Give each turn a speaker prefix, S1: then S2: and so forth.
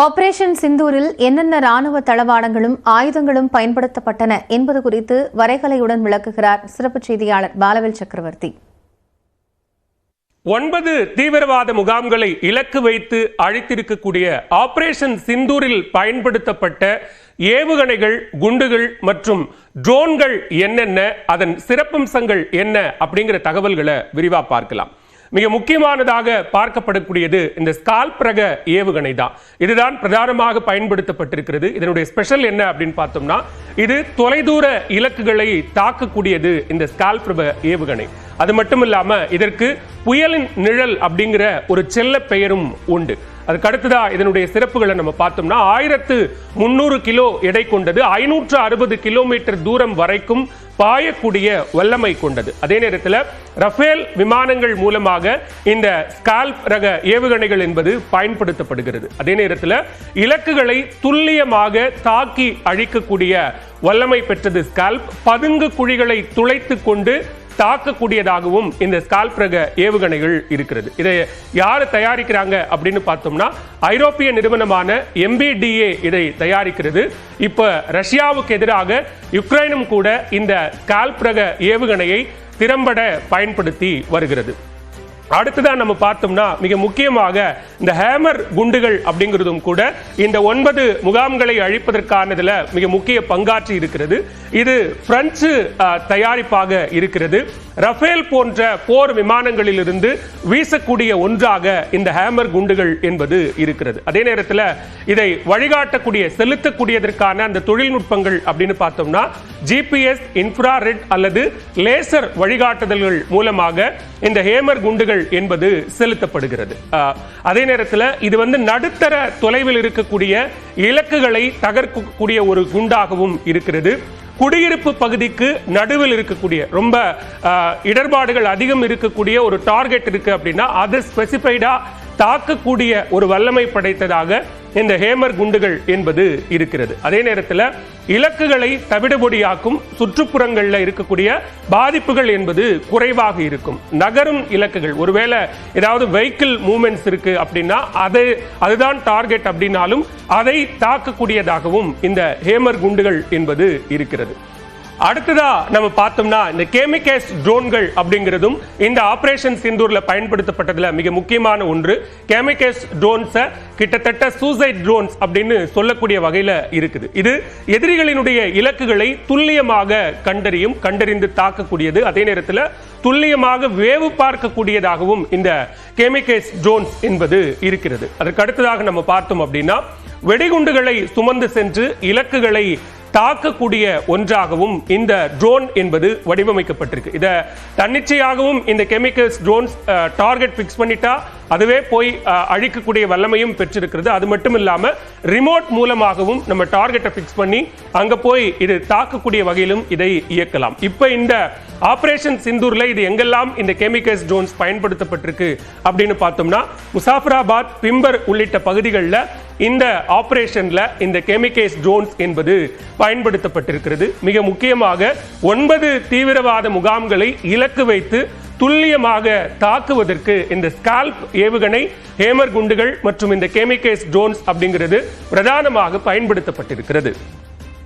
S1: Operation சிந்தூரில் என்னென்ன ராணுவ தளவாடங்களும் ஆயுதங்களும் பயன்படுத்தப்பட்டன என்பது குறித்து வரைகலையுடன் விளக்குகிறார் சிறப்பு செய்தியாளர் பாலவேல் சக்கரவர்த்தி.
S2: 9 தீவிரவாத முகாம்களை இலக்கு வைத்து அழித்திருக்கக்கூடிய ஆபரேஷன் சிந்தூரில் பயன்படுத்தப்பட்ட ஏவுகணைகள், குண்டுகள் மற்றும் ட்ரோன்கள் என்னென்ன, அதன் சிறப்பம்சங்கள் என்ன அப்படிங்கிற தகவல்களை விரிவா பார்க்கலாம். மிக முக்கியமானதாக பார்க்கப்படக்கூடியது இந்த ஸ்கால்ப் ரக ஏவுகணை தான். இதுதான் பிரதானமாக பயன்படுத்தப்பட்டிருக்கிறது. இதனுடைய ஸ்பெஷல் என்ன அப்படின்னு பார்த்தோம்னா, இது தொலைதூர இலக்குகளை தாக்கக்கூடியது இந்த ஸ்கால்ப் ரக ஏவுகணை. அது மட்டும் இல்லாம இதற்கு புயலின் நிழல் அப்படிங்கிற ஒரு செல்ல பெயரும் உண்டு. அதுக்கு அடுத்ததா இதனுடைய சிறப்புகளை நம்ம பார்த்தோம்னா 1300 கிலோ எடை கொண்டது, 560 கிலோமீட்டர் தூரம் வரைக்கும் பாயக்கூடிய வல்லமை கொண்டது. அதே நேரத்தில் ரஃபேல் விமானங்கள் மூலமாக இந்த ஸ்கால்ப் ரக ஏவுகணைகள் என்பது பயன்படுத்தப்படுகிறது. அதே நேரத்தில் இலக்குகளை துல்லியமாக தாக்கி அழிக்கக்கூடிய வல்லமை பெற்றது ஸ்கால்ப். பதுங்கு குழிகளை துளைத்து கொண்டு தாக்கக்கூடியதாகவும் இந்த ஸ்கால்ப் ரக ஏவுகணைகள் இருக்கிறது. இதை யார் தயாரிக்கிறாங்க அப்படின்னு பார்த்தோம்னா, ஐரோப்பிய நிறுவனமான MBDA இதை தயாரிக்கிறது. இப்ப ரஷ்யாவுக்கு எதிராக யுக்ரைனும் கூட இந்த ஸ்கால்ப் ரக ஏவுகணையை திறம்பட பயன்படுத்தி வருகிறது. அடுத்ததான் நம்ம பார்த்தோம்னா, மிக முக்கியமாக இந்த ஹேமர் குண்டுகள் அப்படிங்கிறதும் கூட இந்த 9 முகாம்களை அழிப்பதற்கானதுல மிக முக்கிய பங்காற்றி இருக்கிறது. இது பிரெஞ்சு தயாரிப்பாக இருக்கிறது. ரஃபேல் போன்ற போர் விமானங்களில் இருந்து வீசக்கூடிய ஒன்றாக இந்த ஹேமர் குண்டுகள் என்பது இருக்கிறது. அதே நேரத்தில் இதை வழிகாட்டக்கூடிய, செலுத்தக்கூடியதற்கான அந்த தொழில்நுட்பங்கள் அப்படின்னு பார்த்தோம்னா, GPS, இன்ஃப்ராரெட் அல்லது லேசர் வழிகாட்டுதல்கள் மூலமாக இந்த ஹேமர் குண்டுகள் என்பது செலுத்தப்படுகிறது. அதே நேரத்தில் இது நடுத்தர தொலைவில் இருக்கக்கூடிய இலக்குகளை தகர்க்கக்கூடிய ஒரு குண்டாகவும் இருக்கிறது. குடியிருப்பு பகுதிக்கு நடுவில் இருக்கக்கூடிய, ரொம்ப இடர்பாடுகள் அதிகம் இருக்கக்கூடிய ஒரு டார்கெட் இருக்கு அப்படின்னா அது ஸ்பெசிஃபைடா தாக்கக்கூடிய ஒரு வல்லமை படைத்ததாக இந்த ஹேமர் குண்டுகள் என்பது இருக்கிறது. அதே நேரத்தில் இலக்குகளை தவிடுபொடியாக்கும், சுற்றுப்புறங்களில் இருக்கக்கூடிய பாதிப்புகள் என்பது குறைவாக இருக்கும். நகரும் இலக்குகள், ஒருவேளை ஏதாவது வெஹிக்கிள் மூவ்மெண்ட்ஸ் இருக்கு அப்படின்னா அதுதான் டார்கெட் அப்படின்னாலும் அதை தாக்கக்கூடியதாகவும் இந்த ஹேமர் குண்டுகள் என்பது இருக்கிறது. அடுத்ததா நம்ம பார்த்தோம்னா, இந்த கேமிகேஸ் ட்ரோன்கள் அப்படிங்கிறதும் இந்த ஆபரேஷன் சிந்தூர்ல பயன்படுத்தப்பட்டதுல மிக முக்கியமான ஒன்று. கேமிகேஸ் ட்ரோன்ஸை கிட்டத்தட்ட சூசைட் ட்ரோன்ஸ் அப்படின்னு சொல்லக்கூடிய வகையில இருக்குது. இது எதிரிகளினுடைய இலக்குகளை துல்லியமாக கண்டறிந்து தாக்கக்கூடியது. அதே நேரத்தில் துல்லியமாக வேவு பார்க்கக்கூடியதாகவும் இந்த கேமிகேஸ் ட்ரோன்ஸ் என்பது இருக்கிறது. அதற்கு அடுத்ததாக நம்ம பார்த்தோம் அப்படின்னா, வெடிகுண்டுகளை சுமந்து சென்று இலக்குகளை தாக்கக்கூடிய ஒன்றாகவும் இந்த ட்ரோன் என்பது வடிவமைக்கப்பட்டிருக்கு. இதை தன்னிச்சையாகவும் இந்த கெமிக்கல்ஸ் ட்ரோன்ஸ் டார்கெட் பிக்ஸ் பண்ணிட்டா அதுவே போய் அழிக்கக்கூடிய வல்லமையும் பெற்றிருக்கிறது. அது மட்டும் இல்லாம ரிமோட் மூலமாகவும் நம்ம டார்கெட்டை பிக்ஸ் பண்ணி அங்க போய் இது தாக்கக்கூடிய வகையிலும் இதை இயக்கலாம். இப்ப இந்த ஆபரேஷன் சிந்தூர்ல இது எங்கெல்லாம் இந்த கெமிக்கல்ஸ் ட்ரோன்ஸ் பயன்படுத்தப்பட்டிருக்கு அப்படின்னு பார்த்தோம்னா, முசாஃபராபாத், பிம்பர் உள்ளிட்ட பகுதிகளில் இந்த ஆபரேஷன்ல இந்த கெமிக்கல்ஸ் ட்ரோன்ஸ் என்பது பயன்படுத்தப்பட்டிருக்கிறது. மிக முக்கியமாக 9 தீவிரவாத முகாம்களை இலக்கு வைத்து துல்லியமாக தாக்குவதற்கு இந்த ஸ்கால்ப் ஏவுகணை, ஹேமர் குண்டுகள் மற்றும் இந்த கெமிக்கல்ஸ் ட்ரோன்ஸ் அப்படிங்கிறது பிரதானமாக பயன்படுத்தப்பட்டிருக்கிறது.